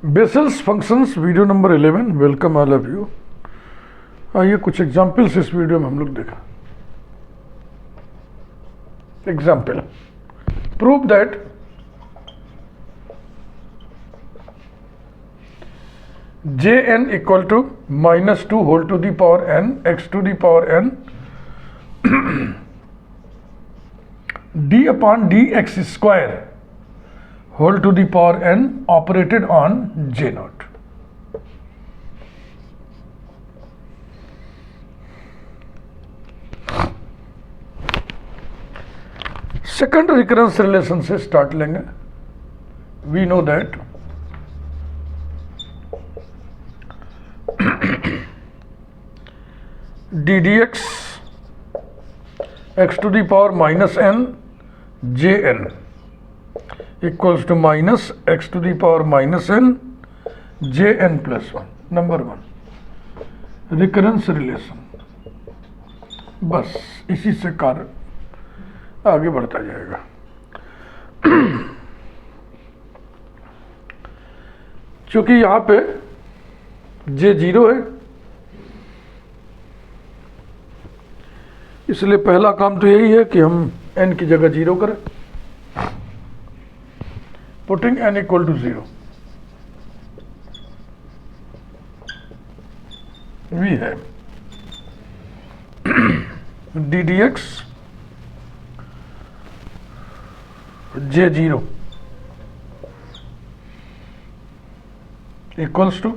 Vessels functions video number 11। Welcome all of you. आइए कुछ examples इस वीडियो में हम लोग देखा। Example, prove that jn equal to -2 whole to the power n x to the power n d upon dx square whole to the power n operated on J naught. Second recurrence relation से start लेंगे। We know that D D x x to the power minus n J n equals to minus x to the power minus n j n plus 1. Number 1 recurrence relation. बस इसी से कार्य आगे बढ़ता जाएगा। क्योंकि यहाँ पे j 0 है, इसलिए पहला काम तो यही है कि हम n की जगह 0 करें। Putting n equal to 0, we have d dx j0 equals to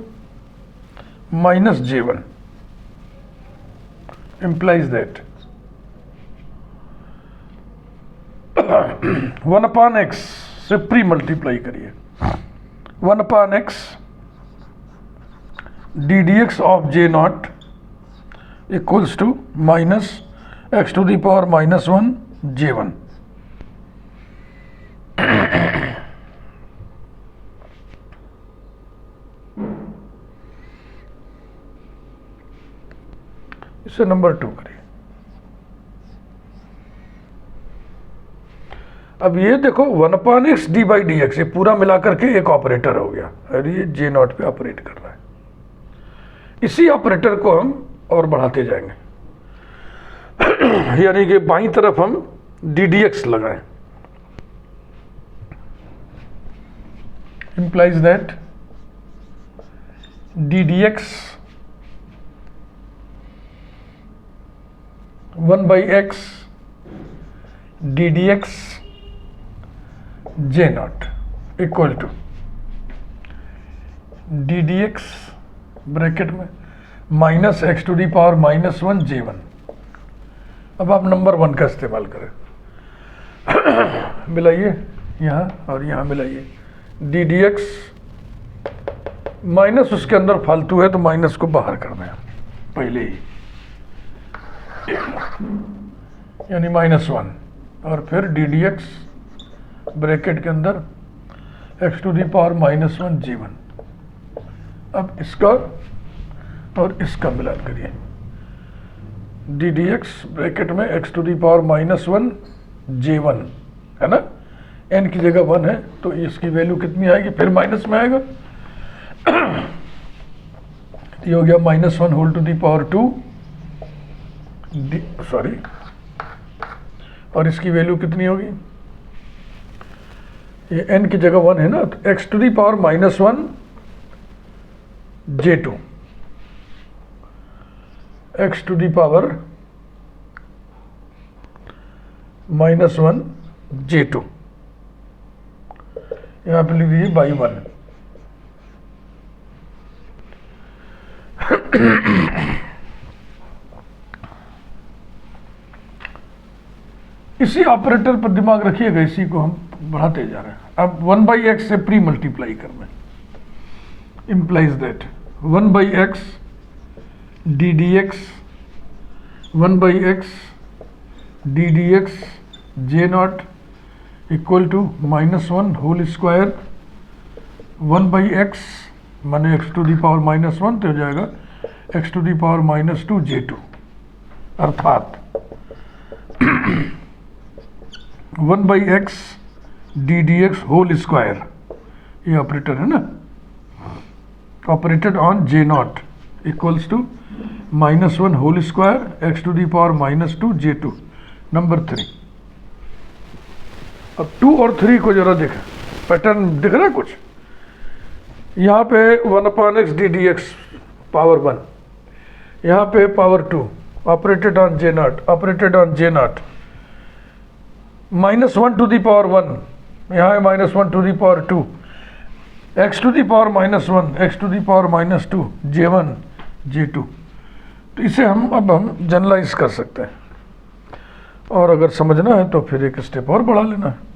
minus j1, implies that 1 upon x से प्री मल्टीप्लाई करिए। 1 upon x D D x of J naught equals to minus x to the power minus 1 J 1। इसे number 2 करिए। अब ये देखो 1 upon x d by D x, ये पूरा मिलाकर के एक ऑपरेटर हो गया और ये जे नॉट पे ऑपरेट कर रहा है। इसी ऑपरेटर को हम और बढ़ाते जाएंगे, यानी कि बाईं तरफ हम डी डी एक्स लगाएं। Implies that D D x 1 by x D D x J not equal to D D x bracket में minus x to the power minus 1 J 1। अब आप नंबर 1 का इस्तेमाल करें, मिलाइए यहाँ और यहाँ मिलाइए। डी डी एक्स माइनस उसके अंदर फालतू है तो माइनस को बाहर करना है पहले ही, यानी -1 और फिर डी डी एक्स ब्रैकेट के अंदर x to the power minus 1 J 1। अब इसका और इसका मिलान करिए। डी डी एक्स ब्रैकेट में x to the power minus 1 J 1 है ना, n की जगह 1 है तो इसकी वैल्यू कितनी आएगी, फिर माइनस में आएगा। ये हो गया -1 whole to the power 2 sorry, और इसकी वैल्यू कितनी होगी, ये n की जगह 1 है ना, तो x to the power minus 1 J 2, x to the power minus 1 J 2, यहाँ पे लिख दीजिए बाई 1। इसी ऑपरेटर पर दिमाग रखिएगा, इसी को हम बढ़ाते जा रहे हैं। अब 1 बाई एक्स से प्री मल्टीप्लाई करना, implies that 1 by x D D x 1 by x D D x J not equal to -1 whole square 1 by x माने एक्स टू दी पावर -1 तो हो जाएगा x to the power -2 J 2, अर्थात 1 by x D D x whole square, ये operator है ना, operated on J naught equals to -1 whole square x to the power -2 J2 number 3। अब 2 और 3 को जरा देखें, पैटर्न दिख रहा है कुछ? यहाँ पे 1/x ddx पावर 1, यहाँ पे power 2 operated on J naught, operated on J naught, -1 to the power 1, यहाँ है -1 to the power 2, x to the power -1, x to the power -2 J1 J2। तो इसे हम जनरलाइज कर सकते हैं, और अगर समझना है तो फिर एक स्टेप और बढ़ा लेना है।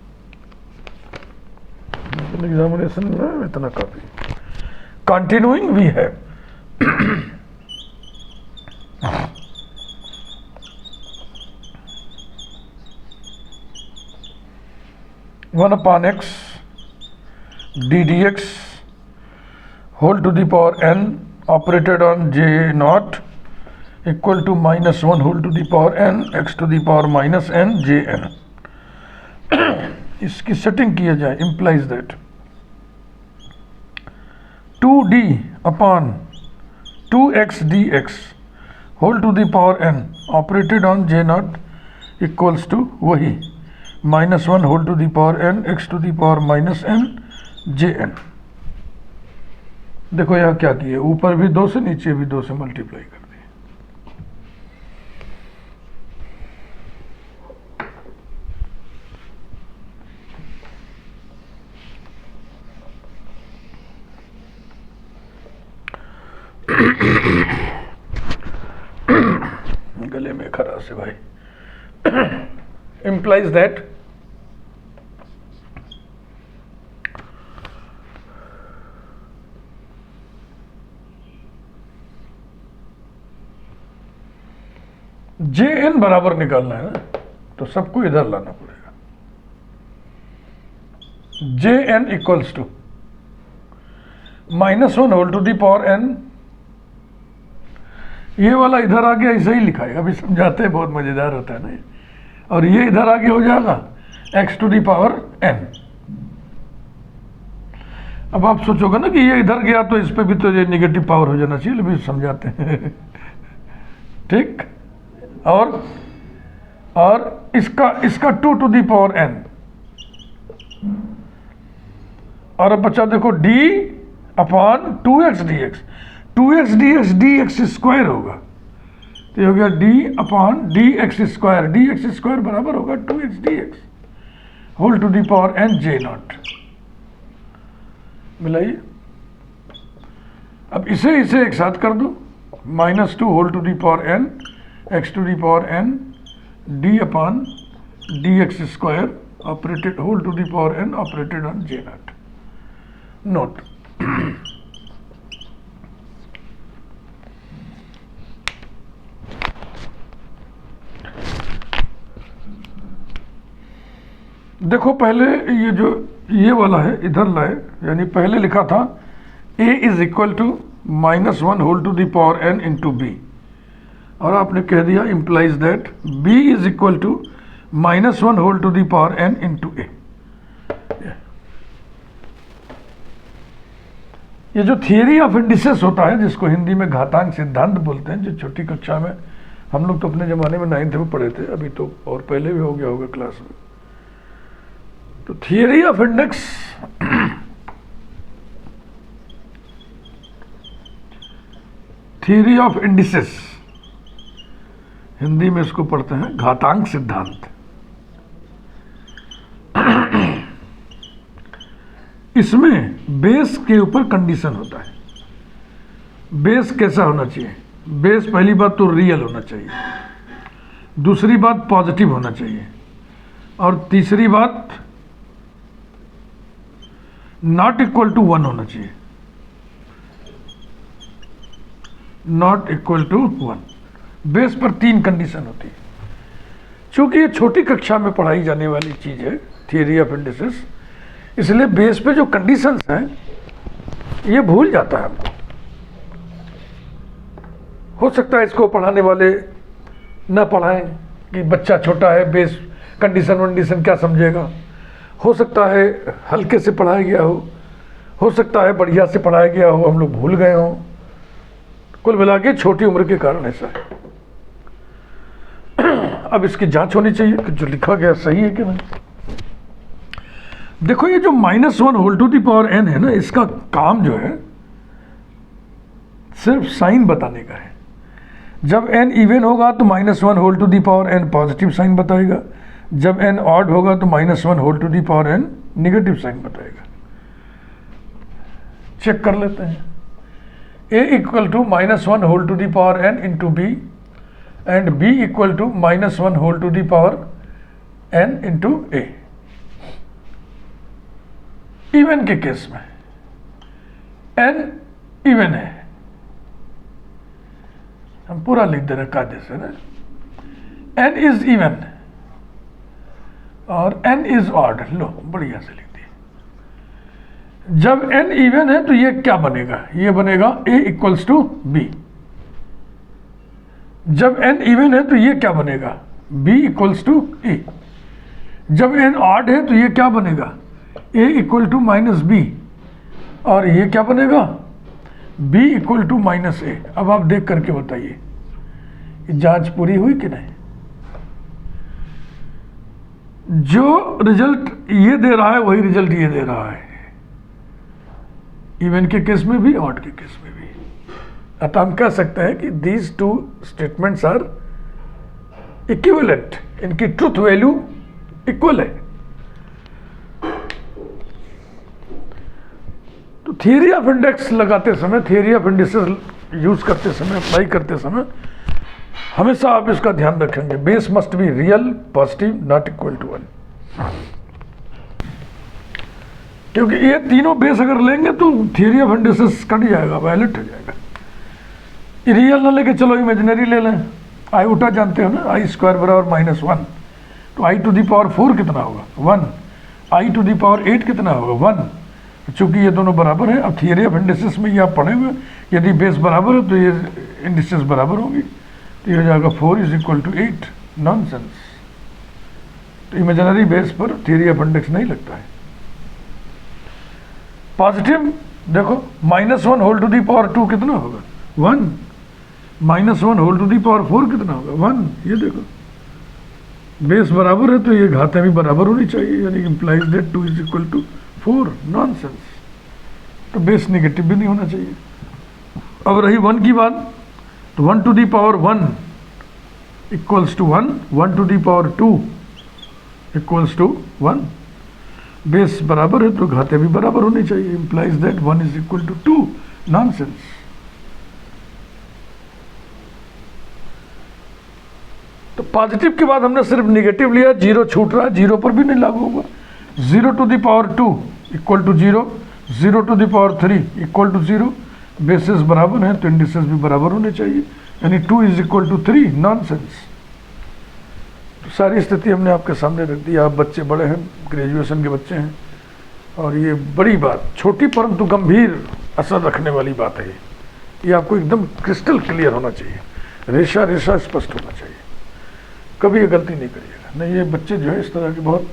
एग्जामिनेशन में इतना काफी। कंटिन्यूइंग भी है। 1/x ddx whole to the power n operated on j naught equal to -1 whole to the power n x to the power -n jn। इसकी सेटिंग किया जाए, implies that 2d upon 2x dx whole to the power n operated on j naught equals to वही -1 whole to the power n x to the power -n jn। देखो यहाँ क्या किए, ऊपर भी 2 से नीचे भी 2 से मल्टीप्लाई कर दिए। गले में खराश है भाई। implies that Jn बराबर निकालना है ना, तो सबको इधर लाना पड़ेगा। Jn equals to -1 whole to the power n, ये वाला इधर आगे ऐसे ही लिखाएगा, अभी समझाते हैं, बहुत मजेदार होता है ना। और ये इधर आगे हो जाएगा x to the power n। अब आप सोचोगे ना कि ये इधर गया तो इस पे भी तो ये नेगेटिव पावर हो जाना चाहिए, लेकिन समझाते हैं। ठीक, और इसका 2 टू दी पावर n, और अब बच्चा देखो d upon 2x dx, 2x dx dx square होगा, तो ये हो गया d upon dx square, dx square बराबर होगा 2x dx whole to the power n j not. मिलाइए, अब इसे एक साथ कर दो, -2 whole to the power n x to the power n d upon dx square operated whole to the power n operated on j not. Note, देखो पहले ये वाला है इधर लाए, यानी पहले लिखा था a is equal to -1 whole to the power n into B, और आपने कह दिया implies that b is equal to -1 whole to the power n into A. ये जो थियरी ऑफ इंडिसेस होता है, जिसको हिंदी में घातांक सिद्धांत बोलते हैं, जो छोटी कक्षा में हम लोग तो अपने ज़माने में 9th में पढ़े थे, अभी तो और पहले भी हो गया होगा क्लास में। तो theory of index theory of indices, Hindi में इसको पढ़ते हैं घातांक सिद्धांत। इसमें बेस के ऊपर कंडीशन होता है। बेस कैसा होना चाहिए? बेस पहली बात तो रियल होना चाहिए, दूसरी बात पॉजिटिव होना चाहिए, और तीसरी बात नॉट इक्वल टू 1 होना चाहिए, नॉट इक्वल टू 1। बेस पर 3 कंडीशन होती है। चूंकि ये छोटी कक्षा में पढ़ाई जाने वाली चीज है थियरी ऑफ इंडिसेस, इसलिए बेस पे जो कंडीशंस हैं ये भूल जाता है हमको। हो सकता है इसको पढ़ाने वाले न पढ़ाएं कि बच्चा छोटा है, बेस कंडीशन वंडीशन क्या समझेगा। हो सकता है हल्के से पढ़ाया गया हो, हो सकता है बढ़िया से पढ़ाया गया हो, हम लोग भूल गए हों। कुल मिला के छोटी उम्र के कारण ऐसा है। अब इसकी जांच होनी चाहिए कि जो लिखा गया सही है कि नहीं। देखो ये जो -1 whole to the power n है ना, इसका काम जो है सिर्फ साइन बताने का है। जब n इवन होगा तो -1 whole to the power n positive sign बताएगा, जब n ऑड होगा तो -1 whole to the power n negative sign बताएगा। चेक कर लेते हैं। a equal to -1 whole to the power n into b and b equal to -1 whole to the power n into a। Even के case में n even है, हम पूरा लिख दे रहे कायदे से ना, n इज इवन और n इज ऑड। लो बढ़िया से लिख दिए। जब n इवन है तो ये क्या बनेगा, ये बनेगा a इक्वल्स टू b। जब n इवन है तो ये क्या बनेगा, b इक्वल्स टू a। जब n ऑड है तो ये क्या बनेगा, a इक्वल टू -b, और ये क्या बनेगा, b इक्वल टू -a। अब आप देख करके बताइए जांच पूरी हुई कि नहीं। जो रिजल्ट ये दे रहा है वही रिजल्ट ये दे रहा है, इवन के केस में भी ऑड के केस में भी। अतः हम कह सकते हैं कि these two statements are equivalent, इनकी ट्रुथ वैल्यू इक्वल है। तो थियरी ऑफ इंडेक्स लगाते समय, थियरी ऑफ इंडिसेस यूज करते समय, अप्लाई करते समय हमेशा आप इसका ध्यान रखेंगे, base must be real positive not equal to 1। क्योंकि ये तीनों बेस अगर लेंगे तो थियरी ऑफ इंडिसेस कट जाएगा, वायलेट हो जाएगा। रियल ना लेके चलो इमेजिनरी ले लें। आई उठा जानते हो ना, आई स्क्वायर बराबर -1, तो आई टू दी पावर 4 कितना होगा, 1। आई टू दी पावर 8 कितना होगा, 1। चूंकि ये दोनों बराबर हैं, अब थियरी ऑफ इंडिसेस में ये आप पढ़ेंगे, यदि बेस बराबर है तो ये इंडिसेस बराबर होंगी, तो ये हो जाएगा 4 इज इक्वल टू 8। नॉनसेंस। तो इमेजिनरी बेस पर थियरी ऑफ इंडेक्स नहीं लगता है। पॉजिटिव देखो, -1 होल टू दी पावर 2 कितना होगा, 1। -1 होल टू दी पावर 4 कितना होगा, 1। ये देखो बेस बराबर है तो ये घातें भी बराबर होनी चाहिए, यानी implies that 2 is equal to 4। Nonsense. तो बेस नेगेटिव भी नहीं होना चाहिए। अब रही 1 की बात, तो 1 to the power 1 equals to 1, 1 to the power 2 equals to 1। Base बराबर है तो घातें भी बराबर होनी चाहिए, implies that 1 is equal to 2। Nonsense. तो पॉजिटिव के बाद हमने सिर्फ निगेटिव लिया, 0 छूट रहा है, 0 पर भी नहीं लागू होगा। 0 to the power 2 equal to 0, 0 to the power 3 equal to 0। Bases बराबर हैं तो इंडिसेस भी बराबर होने चाहिए, यानी 2 इज इक्वल टू 3। नॉनसेंस। तो सारी स्थिति हमने आपके सामने रख दी। आप बच्चे बड़े हैं, ग्रेजुएशन के बच्चे हैं, और ये बड़ी बात, छोटी परंतु गंभीर असर रखने वाली बात है। ये आपको एकदम क्रिस्टल क्लियर होना चाहिए, रेशा रेशा स्पष्ट होना चाहिए। कभी ये गलती नहीं करिएगा। नहीं, ये बच्चे जो है इस तरह की बहुत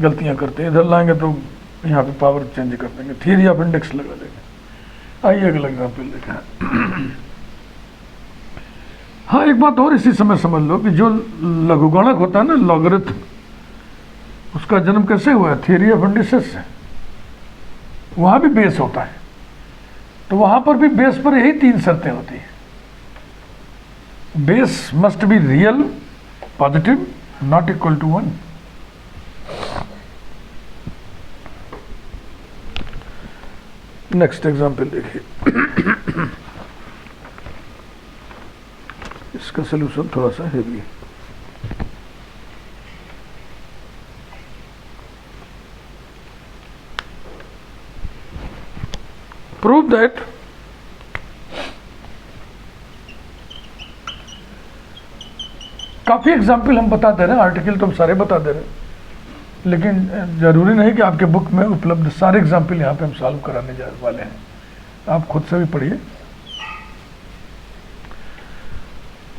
गलतियां करते हैं। इधर लाएंगे तो यहाँ पे पावर चेंज कर देंगे, थियरी ऑफ इंडेक्स लगा देंगे। आइए अगला एग्जाम्पल देखें। हाँ, एक बात और इसी समय समझ लो कि जो लघुगणक होता है ना, लॉगरिथम, उसका जन्म कैसे हुआ है, थियरी ऑफ इंडिसेस से। वहाँ भी बेस होता है, तो वहाँ पर भी बेस पर यही 3 शर्तें होती हैं। Base must be real positive not equal to 1। Next example देखिए। इसका सलूशन थोड़ा सा हेवी है। प्रूव दैट काफ़ी एग्जाम्पल हम बता दे रहे हैं, आर्टिकल तो हम सारे बता दे रहे हैं, लेकिन ज़रूरी नहीं कि आपके बुक में उपलब्ध सारे एग्जाम्पल यहाँ पे हम सॉल्व कराने जा वाले हैं। आप खुद से भी पढ़िए।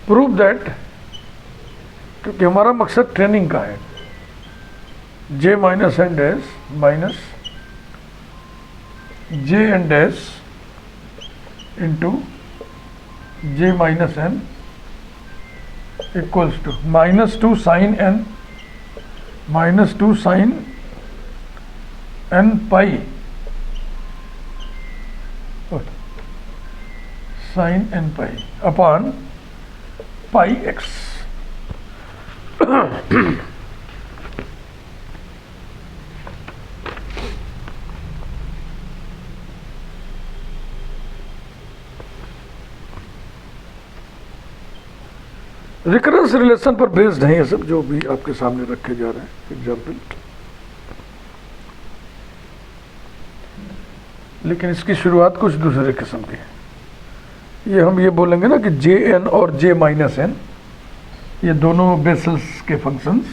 प्रूव दैट, क्योंकि हमारा मकसद ट्रेनिंग का है, J - n dash minus J N dash into J minus N equals to -2 sine n -2 sine N pi sine N pi upon pi x. Recurrence relation पर बेस्ड है ये सब जो भी आपके सामने रखे जा रहे हैं एग्जाम्पल। लेकिन इसकी शुरुआत कुछ दूसरे किस्म की है। ये हम ये बोलेंगे ना कि जे एन और जे माइनस एन ये दोनों बेसल्स के फंक्शंस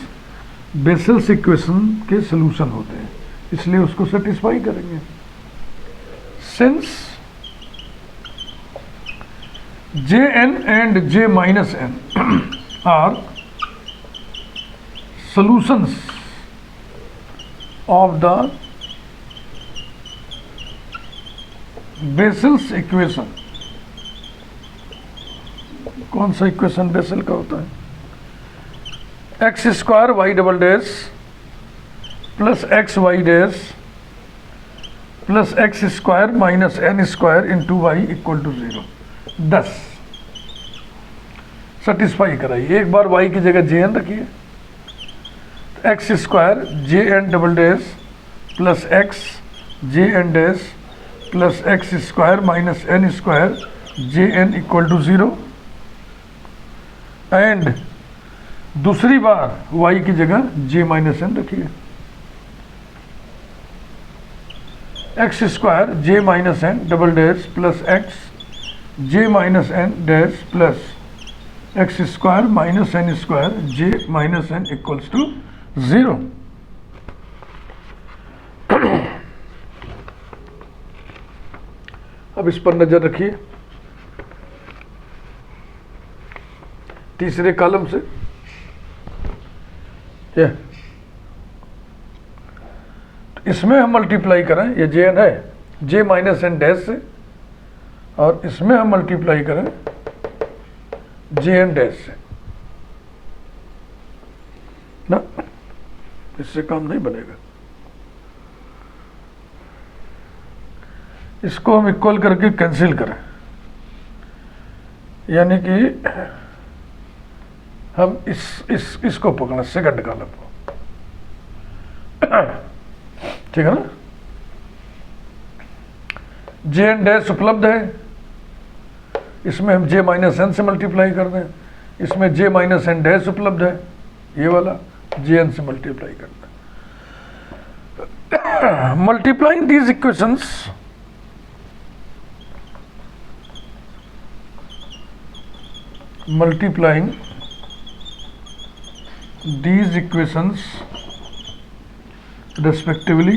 बेसल्स इक्वेशन के सॉल्यूशन होते हैं, इसलिए उसको सेटिस्फाई करेंगे। Since Jn and J minus n are solutions of the Bessel's equation। कौन सा इक्वेशन बेसल का होता है? X square y double dash plus x y dash plus x square minus n square into y equal to 0। 10 satisfy कराइए। एक बार y की जगह जे एन रखिए, x square J N double dash plus x J N dash plus x square minus n square J n equal to 0। And दूसरी बार y की जगह जे माइनस एन रखिए, x square J minus N double dash plus x J minus N dash plus x square minus n square J minus N equals to 0। अब इस पर नजर रखिए तीसरे कॉलम से। क्या तो इसमें हम मल्टीप्लाई करें, ये जे एन है जे माइनस एन डैश से, और इसमें हम मल्टीप्लाई करें जे एन डैश से ना, इससे काम नहीं बनेगा। इसको हम इक्वल करके कैंसिल करें, यानी कि हम इसको पकड़ें सेकंड कॉलम को, ठीक है ना। जे एन डैश उपलब्ध है, इसमें हम जे माइनस एन से मल्टीप्लाई कर दें, इसमें जे माइनस एन डैश उपलब्ध है, ये वाला जे एन से मल्टीप्लाई कर दें। Multiplying these equations respectively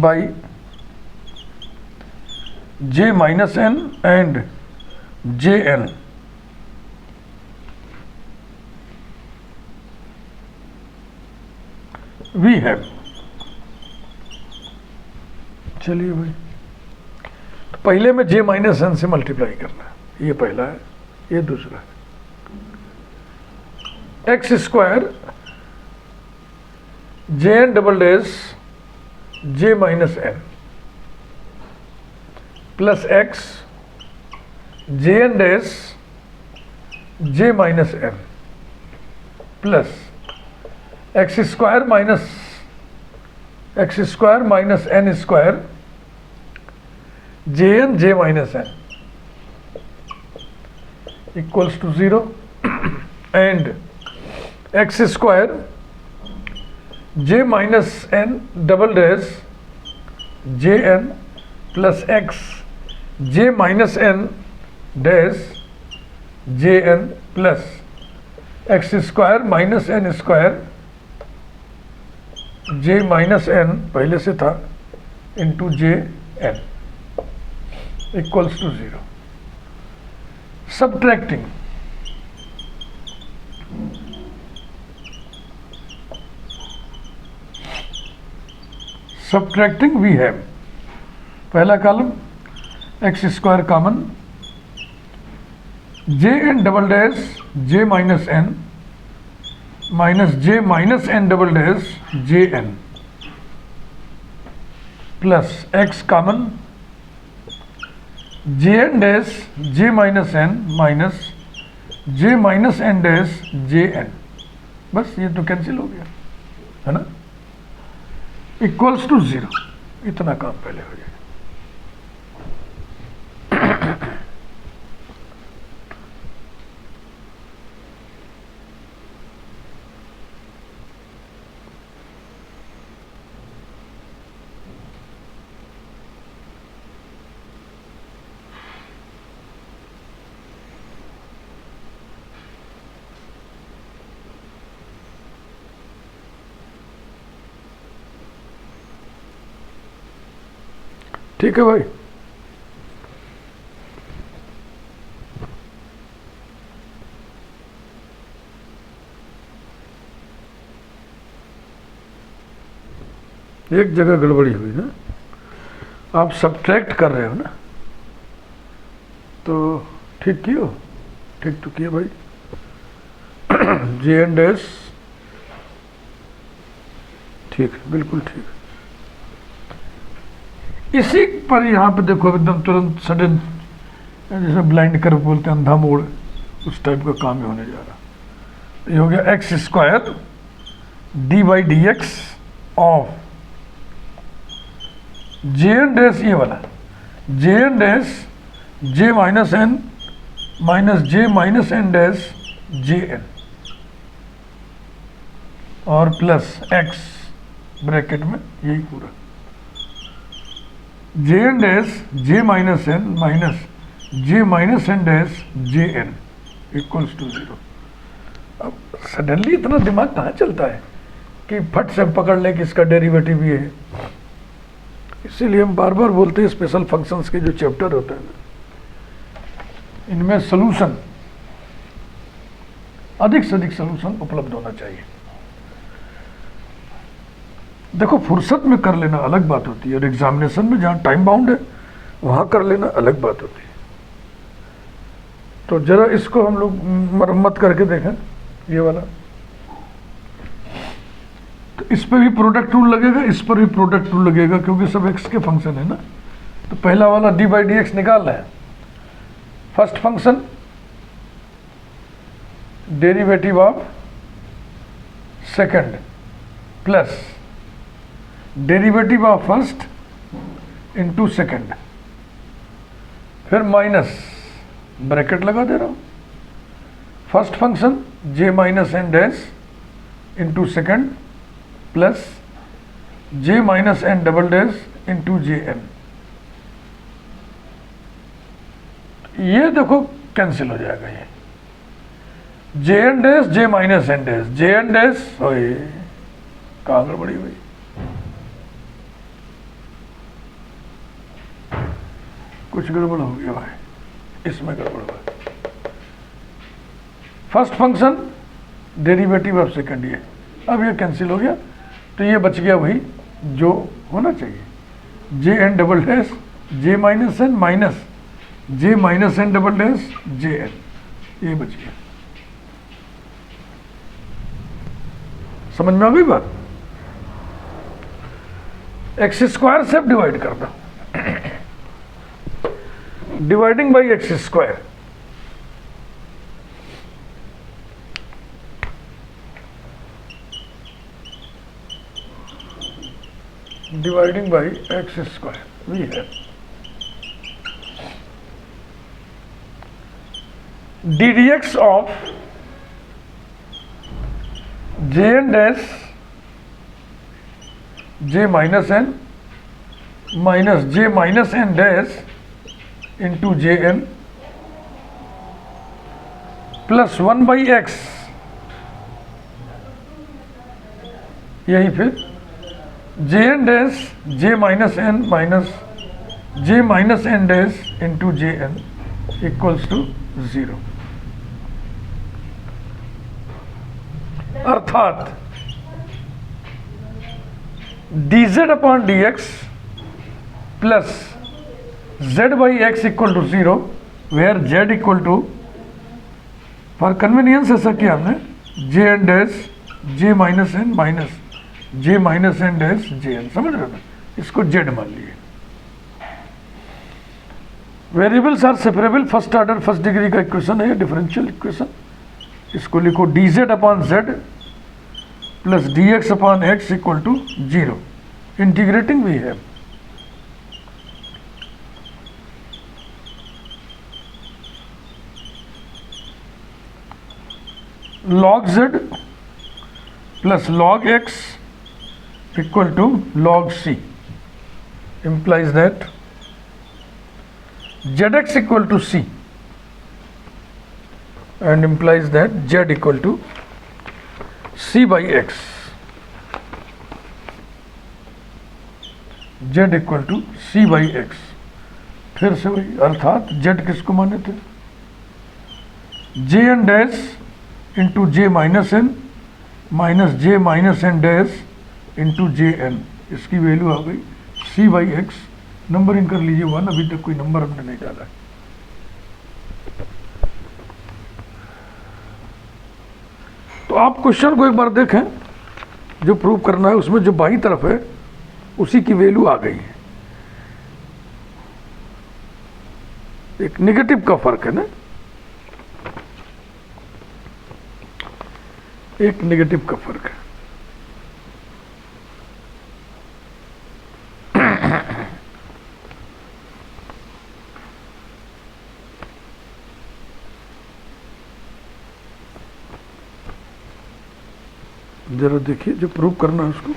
by j minus n and jn we have। चलिए भाई, तो पहले में j माइनस एन से मल्टीप्लाई करना है, ये पहला है, ये दूसरा है। X square J N double dash J minus N plus x J N dash J minus N plus x square minus n square J N J minus N equals to 0। And x square J minus N double dash J N plus x J minus N dash J N plus x square minus n square J minus N पहले से था into J N equals to 0। Subtracting subtracting we have पहला column X square common, J N double dash जे minus N minus J minus N double dash J N plus X common J N dash जे minus N minus J minus N dash J N. बस ये तो cancel हो गया है ना, equals to 0। इतना काम पहले हो जाएगा। ठीक है भाई, एक जगह गड़बड़ी हुई ना, आप सब्ट्रैक्ट कर रहे हो ना, तो ठीक कियो, ठीक तो किया भाई। जे एन डैश ठीक है, बिल्कुल ठीक। इसी पर यहाँ पे देखो एकदम तुरंत सडन, जैसे ब्लाइंड कर बोलते हैं, अंधा मोड़, उस टाइप का काम ही होने जा रहा। ये हो गया X square D by D x of J N dash, ये वाला जे एन डैश जे minus N minus J minus N dash J N और प्लस एक्स ब्रैकेट में यही पूरा J N dash J minus N minus J minus N dash J N equals to 0। अब suddenly इतना दिमाग कहाँ चलता है कि फट से पकड़ ले कि इसका डेरिवेटिव ये है। इसीलिए हम बार बार बोलते हैं स्पेशल फंक्शंस के जो चैप्टर होते हैं ना, इनमें सॉल्यूशन, अधिक से अधिक सॉल्यूशन उपलब्ध होना चाहिए। देखो फुर्सत में कर लेना अलग बात होती है, और एग्जामिनेशन में जहाँ टाइम बाउंड है वहाँ कर लेना अलग बात होती है। तो जरा इसको हम लोग मरम्मत करके देखें, ये वाला। तो इस पर भी प्रोडक्ट रूल लगेगा, इस पर भी प्रोडक्ट रूल लगेगा, क्योंकि सब एक्स के फंक्शन है ना। तो पहला वाला डी बाई डी एक्स निकालना है। First function derivative of second plus derivative of first into second, फिर माइनस ब्रैकेट लगा दे रहा हूं। First function J minus N dash into second plus J minus N double dash into J N. ये देखो cancel हो जाएगा, ये जे एन डैश जे minus N dash J N dash हो, कहाँ गड़बड़ी हुई। कुछ गड़बड़ हो गया भाई, इसमें गड़बड़ हुआ। First function derivative of second, ये अब ये कैंसिल हो गया, तो ये बच गया वही जो होना चाहिए, जे एन डबल डैश जे minus N minus J minus N double dash J N, ये बच गया। समझ में आ गई बात। एक्स स्क्वायर से अब डिवाइड कर दो, dividing by X square, dividing by X square we have D D x of J N dash J minus N minus J minus N dash into J N plus 1/x, यही फिर J N dash J minus N minus J minus N dash into J N equals to 0। अर्थात dz upon dx plus z by x equal to 0, where z equal to, for convenience ऐसा किया हमने, j n dash j minus n minus j minus n dash j n, समझ रहे हो ना, इसको z मान लिए। Variables are separable, first order first degree का इक्वेशन है, डिफरेंशियल इक्वेशन। इसको लिखो dz upon z plus dx upon x equal to 0। Integrating we have log z plus log x equal to log c, implies that zx equal to c and implies that z equal to c by x, z equal to c by x। फिर से वही, अर्थात z किसको माने थे, j n dash into J minus N minus J minus N dash into J N, इसकी value आ गई c बाई एक्स। नंबरिंग कर लीजिए 1, अभी तक कोई नंबर हमने नहीं डाला है। तो आप क्वेश्चन को एक बार देखें, जो प्रूव करना है उसमें जो बाईं तरफ है उसी की वैल्यू आ गई है। एक नेगेटिव का फर्क है ना, एक नेगेटिव का फर्क है। जरा देखिए, जो प्रूव करना है उसको,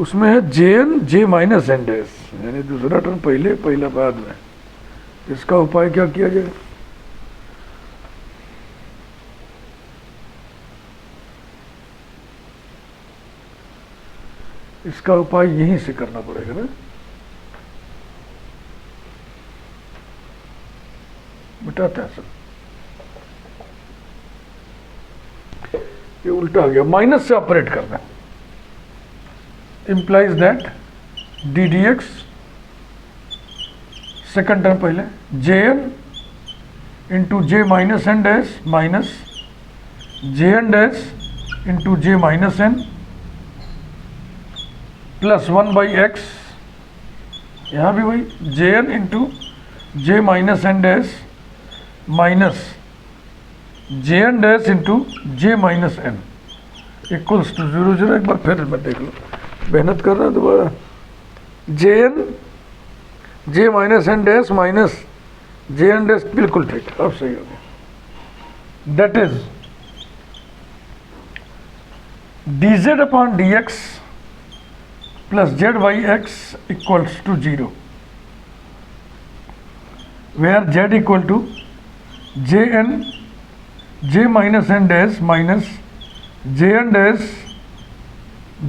उसमें है जे एन जे माइनस एन डैश, यानी दूसरा टर्म पहले पहला बाद में। इसका उपाय क्या किया जाए, इसका उपाय यहीं से करना पड़ेगा ना, मिटाते हैं सब, ये उल्टा आ गया, माइनस से ऑपरेट करना। Implies that D D X, second term पहले, J N into J minus N dash minus J N dash into J minus N plus 1 by X, यहाँ भी वही J N into J minus N dash minus J N dash into J minus N equals to 0 0। एक बार फिर मैं देख लो, मेहनत कर रहा हूँ दोबारा, जे एन जे माइनस एन डैश माइनस जे एन डैश, बिल्कुल ठीक, अब सही हो गया। That is d z upon d x plus z by x equals to 0, where z equal to j N J minus N dash minus J N dash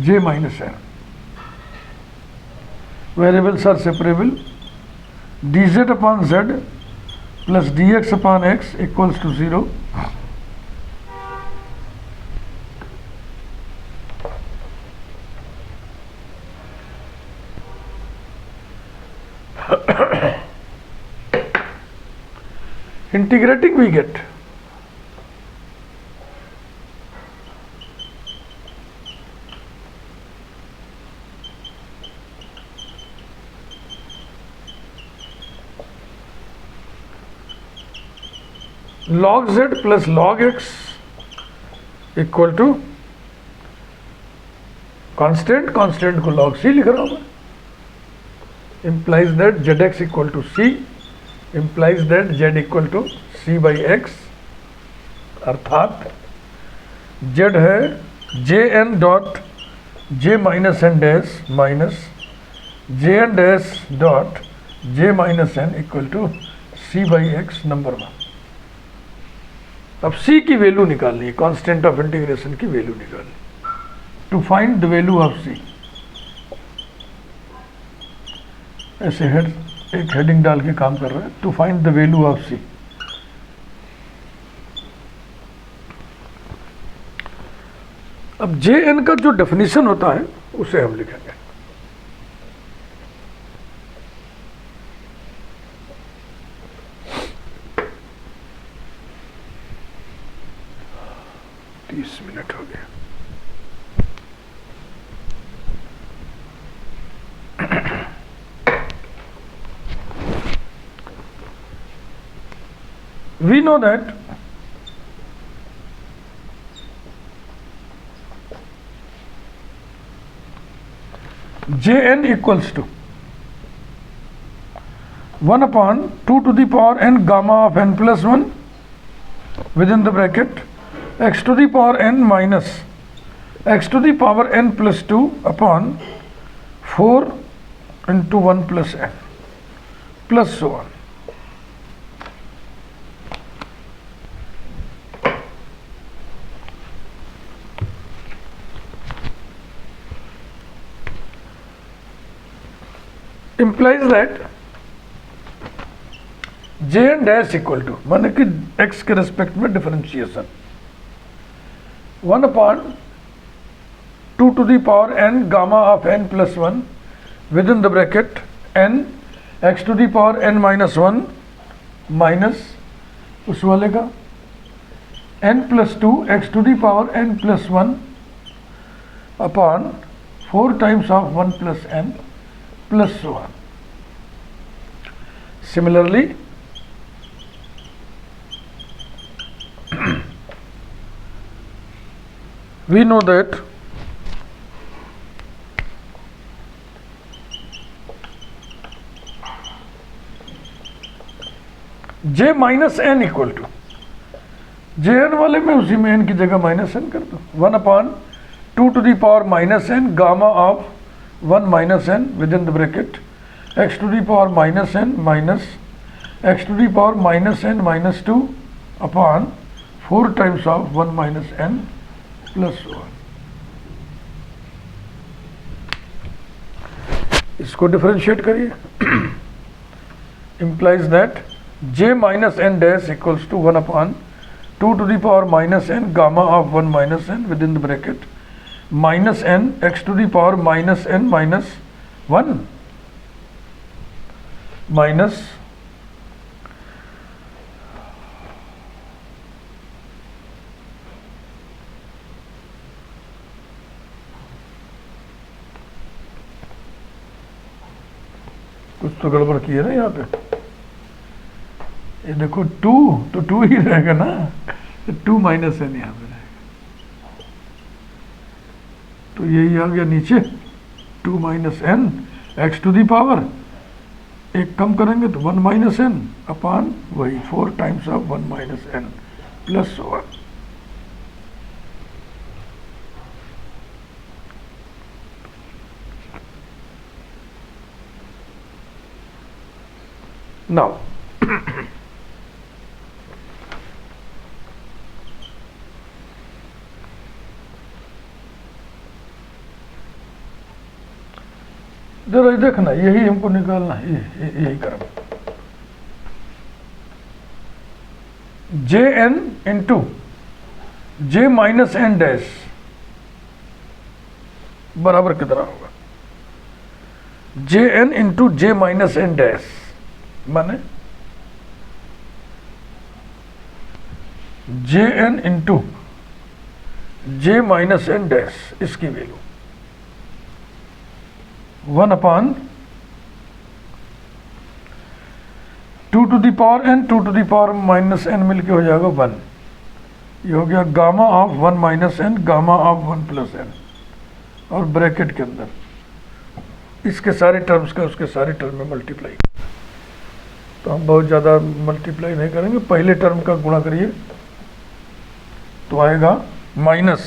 J minus n. Variables are separable, d z upon z plus d x upon x equals to 0। Integrating we get log z plus log x equal to constant, constant को log c लिख रहा हूं मैं, implies that zx equal to c, implies that z equal to c by x, अर्थात z है जे n dot j minus N dash minus J N dash dot j minus n equal to c by x number 1। अब c की value निकालनी है, constant of integration की value निकालनी, to find the value of c। ऐसे head, एक heading डाल के काम कर रहा है, to find the value of c। अब जे एन का जो डेफिनेशन होता है उसे हम लिखेंगे। तीस मिनट हो गया। We know that Jn equals to 1 upon 2 to the power n gamma of n plus 1 within the bracket x to the power n minus x to the power n plus 2 upon 4 into 1 plus n plus so on. Implies that Jn dash equal to माने कि x के respect में differentiation 1 upon 2 to the power n gamma of n plus 1 within the bracket n x to the power n minus 1 minus उस वाले का n plus 2 x to the power n plus 1 upon 4 times of 1 plus n plus so on. Similarly, we know that j minus n equal to jn वाले में उसी में n की जगह minus n कर दो 1 upon 2 to the power minus n gamma of 1 minus n within the bracket x to the power minus n minus x to the power minus n minus 2 upon 4 times of 1 minus n plus 1. इसको differentiate करिए implies that j minus n dash equals to 1 upon 2 to the power minus n gamma of 1 minus n within the bracket minus n x to the power minus n minus 1 minus कुछ तो गड़बड़ की है ना यहाँ पे। ये देखो 2 तो 2 ही रहेगा ना, 2 माइनस n यहाँ पे रहेगा, तो यही आ गया नीचे 2 minus n x to the power, एक कम करेंगे तो 1 माइनस n अपान वही 4 times of 1 minus n plus 1। Now जरा देखना, यही हमको निकालना है, यही करो जे N into J minus N dash बराबर कितना होगा, जे N into J minus N dash माने जे N into J minus N dash, इसकी value 1 upon 2 to the power n 2 to the power minus n मिलके हो जाएगा 1। ये हो गया gamma of 1 minus N gamma of 1 plus N, और bracket के अंदर इसके सारे टर्म्स का उसके सारे टर्म में मल्टीप्लाई। तो हम बहुत ज़्यादा मल्टीप्लाई नहीं करेंगे, पहले टर्म का गुणा करिए तो आएगा minus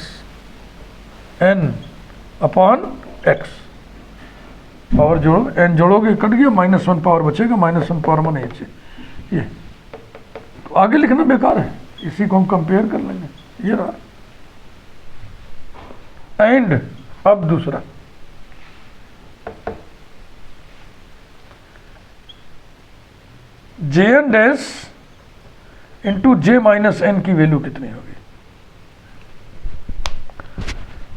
n upon x, power जोड़ो, एन जोड़ोगे कट गया, -1 पावर बचेगा, -1 पावर में नहीं चाहिए ये, तो आगे लिखना बेकार है, इसी को हम कंपेयर कर लेंगे, ये रहा। एंड अब दूसरा जे N dash into J minus N की वैल्यू कितनी होगी,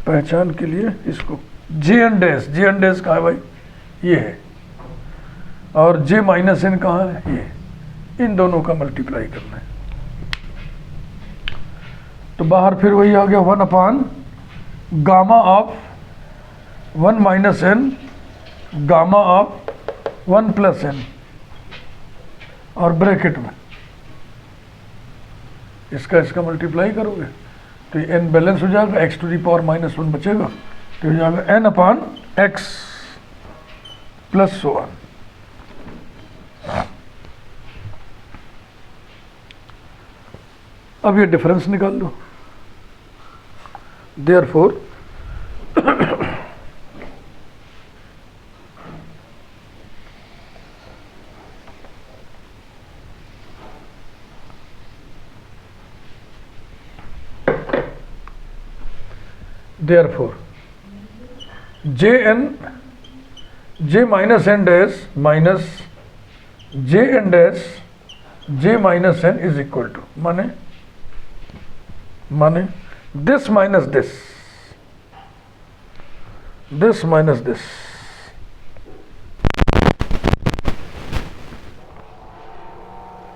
पहचान के लिए इसको जे एन डैश कहाँ है भाई, ये है, और जे माइनस एन कहाँ है, ये, इन दोनों का मल्टीप्लाई करना है। तो बाहर फिर वही आ गया 1 upon gamma of 1 minus N gamma of 1 plus N, और ब्रैकेट में इसका मल्टीप्लाई करोगे तो ये एन बैलेंस हो जाएगा, x to the power minus 1 बचेगा, तो हो जाएगा N upon x plus so on. अब ये डिफरेंस निकाल लो, therefore J minus N dash minus J N dash J minus N is equal to, माने दिस माइनस दिस,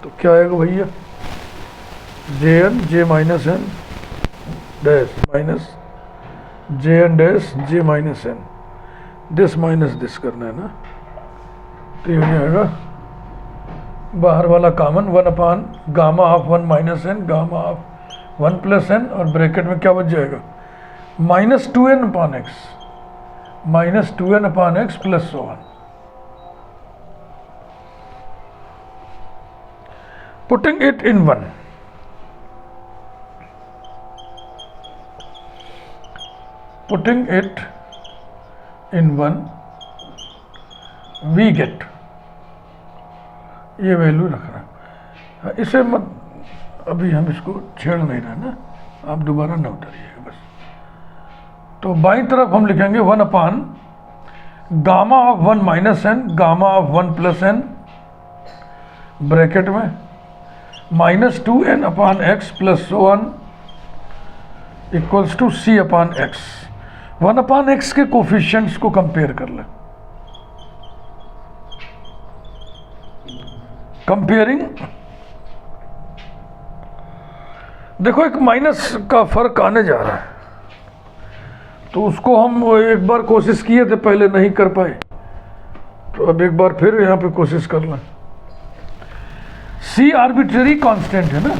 तो क्या आएगा भैया, J N J minus N dash minus J N dash J minus N, this minus this करना है ना, तो ये हो जाएगा बाहर वाला common 1 upon gamma of 1 minus N gamma of 1 plus N, और ब्रैकेट में क्या बच जाएगा, minus 2n upon x plus so on. Putting it in 1, putting it in 1 we get, ये वैल्यू रख रहा है, इसे मत, अभी हम इसको छेड़ नहीं रहे ना, आप दोबारा न उतारिएगा बस। तो बाईं तरफ हम लिखेंगे 1 upon gamma of 1 minus N gamma of 1 plus N, bracket में minus 2n upon x plus so on equals to c upon X. 1 upon X के कोफिशिएंट्स को कंपेयर कर लें, कंपेयरिंग, देखो एक माइनस का फर्क आने जा रहा है, तो उसको हम एक बार कोशिश किए थे पहले, नहीं कर पाए, तो अब एक बार फिर यहां पे कोशिश कर लें। c आर्बिट्रेरी कांस्टेंट है ना,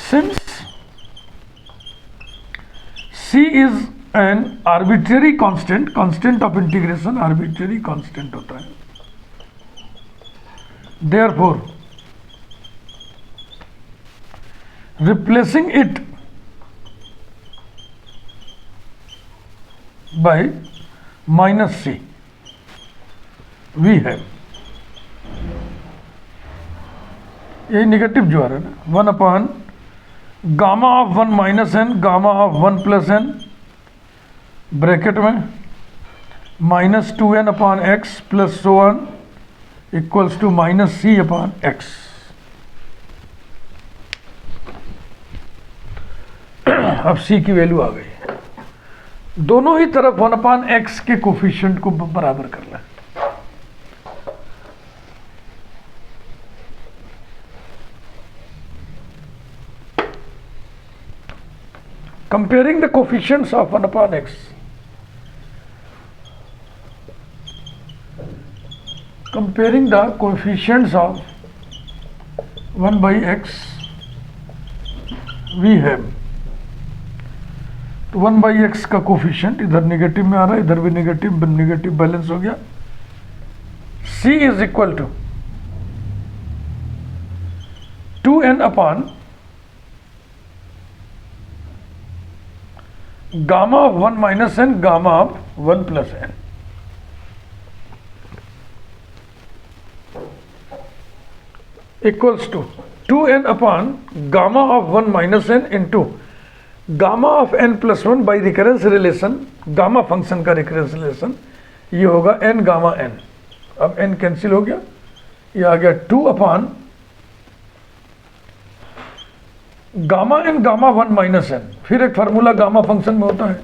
since c is an arbitrary constant, constant of integration arbitrary constant होता है, therefore replacing it by minus c we have, ये नेगेटिव जो आ रहा है ना, 1 upon gamma of 1 minus N gamma of 1 plus N, bracket में minus 2n upon x plus so on equals to minus c upon X. अब c की value आ गई, दोनों ही तरफ 1 अपान एक्स के कोफिशिएंट को बराबर कर लें। Comparing the coefficients of 1 upon x, comparing the coefficients of 1 by x we have, तो 1 by x का कोफिशिएंट इधर नेगेटिव में आ रहा है, इधर भी नेगेटिव बैलेंस हो गया, c is equal to 2n upon gamma of 1 minus N gamma of 1 plus n, equals to 2n upon gamma of 1 minus n into gamma of n plus 1 by recurrence relation, gamma function का recurrence relation, ये होगा n gamma n। अब n cancel हो गया, ये आ गया 2 upon gamma n gamma 1 minus n, फिर एक फार्मूला गामा फंक्शन में होता है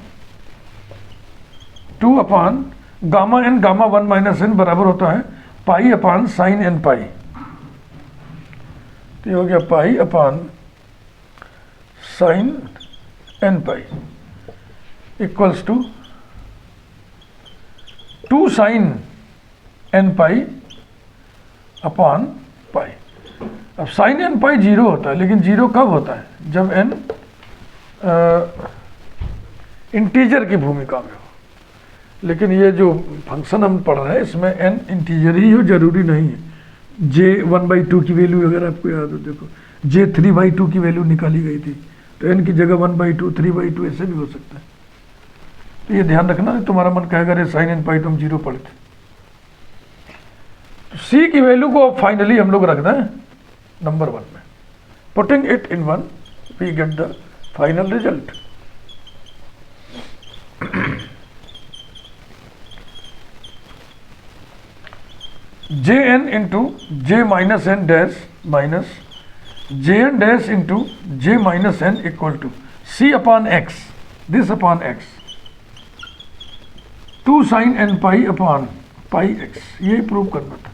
2 अपान gamma n gamma 1 minus N बराबर होता है पाई अपान साइन एन पाई। तो ये हो गया pi upon sine N pi equals to 2 sine N pi upon pi. अब साइन एन पाई 0 होता है, लेकिन 0 कब होता है? जब एन इंटीजर की भूमिका में हो। लेकिन ये जो फंक्शन हम पढ़ रहे हैं इसमें एन इंटीजर ही हो जरूरी नहीं है। J1/2 की वैल्यू अगर आपको याद हो, देखो J3/2 की वैल्यू निकाली गई थी, तो एन की जगह 1/2 3/2 ऐसे भी हो सकता है। तो ये ध्यान रखना, तुम्हारा मन कहेगा अरे साइन एन पाई तो हम 0 पढ़े थे। तो सी की वैल्यू को फाइनली हम लोग रख दें नंबर 1 में, putting it in 1 we get the final result. Jn into J minus n dash minus Jn dash into J minus n equal to C upon x, this upon x, 2 sin n pi upon pi x। ये prove करना था।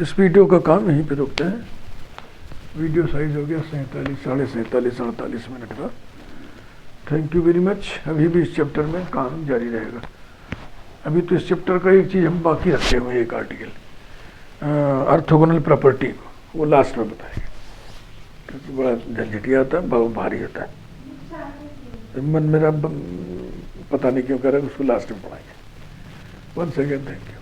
इस video का काम यहीं पे रुकते हैं। वीडियो साइज हो गया 47, 47, 48 मिनट का। Thank you very much. अभी भी इस चैप्टर में काम जारी रहेगा। अभी तो इस चैप्टर का एक चीज़ हम बाकी रखे हुए हैं, एक आर्टिकल ऑर्थोगोनल प्रॉपर्टी को, वो लास्ट में बताएंगे क्योंकि बड़ा झंझटिया होता है, बहुत भारी होता है। मन मेरा पता नहीं क्यों कर रहा है, उसको लास्ट में पढ़ाएंगे। One second, thank you.